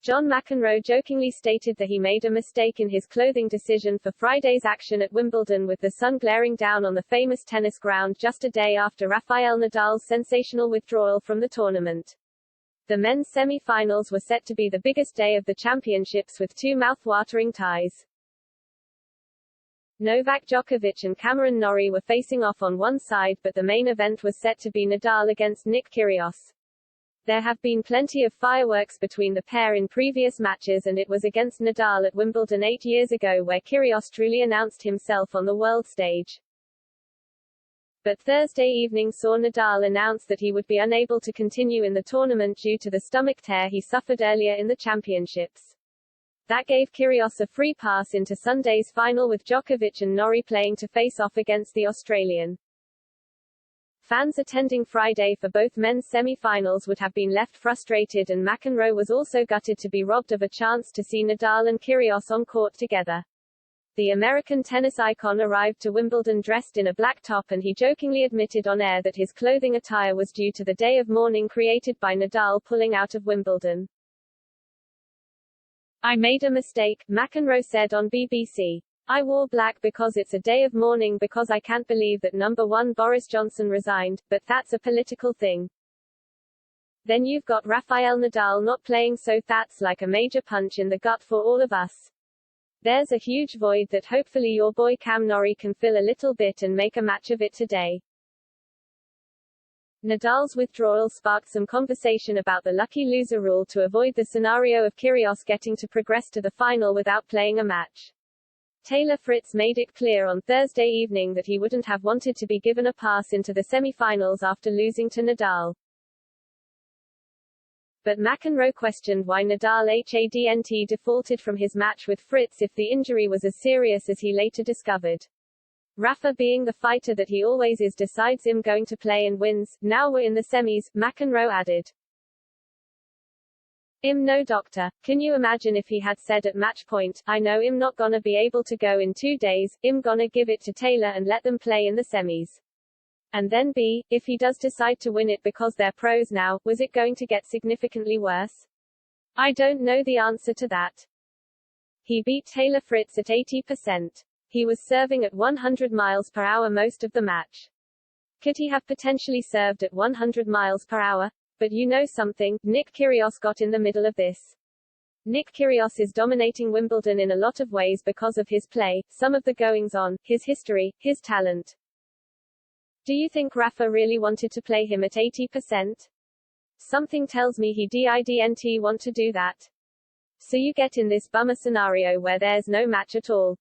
John McEnroe jokingly stated that he made a mistake in his clothing decision for Friday's action at Wimbledon, with the sun glaring down on the famous tennis ground just a day after Rafael Nadal's sensational withdrawal from the tournament. The men's semi-finals were set to be the biggest day of the championships, with two mouth-watering ties. Novak Djokovic and Cameron Norrie were facing off on one side, but the main event was set to be Nadal against Nick Kyrgios. There have been plenty of fireworks between the pair in previous matches, and it was against Nadal at Wimbledon 8 years ago where Kyrgios truly announced himself on the world stage. But Thursday evening saw Nadal announce that he would be unable to continue in the tournament due to the stomach tear he suffered earlier in the championships. That gave Kyrgios a free pass into Sunday's final, with Djokovic and Norrie playing to face off against the Australian. Fans attending Friday for both men's semi-finals would have been left frustrated, and McEnroe was also gutted to be robbed of a chance to see Nadal and Kyrgios on court together. The American tennis icon arrived to Wimbledon dressed in a black top, and he jokingly admitted on air that his clothing attire was due to the day of mourning created by Nadal pulling out of Wimbledon. "I made a mistake," McEnroe said on BBC. "I wore black because it's a day of mourning, because I can't believe that number one Boris Johnson resigned, but that's a political thing. Then you've got Rafael Nadal not playing, so that's like a major punch in the gut for all of us. There's a huge void that hopefully your boy Cam Norrie can fill a little bit and make a match of it today." Nadal's withdrawal sparked some conversation about the lucky loser rule to avoid the scenario of Kyrgios getting to progress to the final without playing a match. Taylor Fritz made it clear on Thursday evening that he wouldn't have wanted to be given a pass into the semi-finals after losing to Nadal. But McEnroe questioned why Nadal hadn't defaulted from his match with Fritz if the injury was as serious as he later discovered. "Rafa, being the fighter that he always is, decides him going to play and wins. Now we're in the semis," McEnroe added. "I'm no doctor. Can you imagine if he had said at match point, I know I'm not gonna be able to go in 2 days, I'm gonna give it to Taylor and let them play in the semis. And then B, if he does decide to win it because they're pros now, was it going to get significantly worse? I don't know the answer to that." He beat Taylor Fritz at 80%. He was serving at 100 miles per hour most of the match. Could he have potentially served at 100 miles per hour? But you know something, Nick Kyrgios got in the middle of this. Nick Kyrgios is dominating Wimbledon in a lot of ways because of his play, some of the goings-on, his history, his talent. Do you think Rafa really wanted to play him at 80%? Something tells me he didn't want to do that. So you get in this bummer scenario where there's no match at all.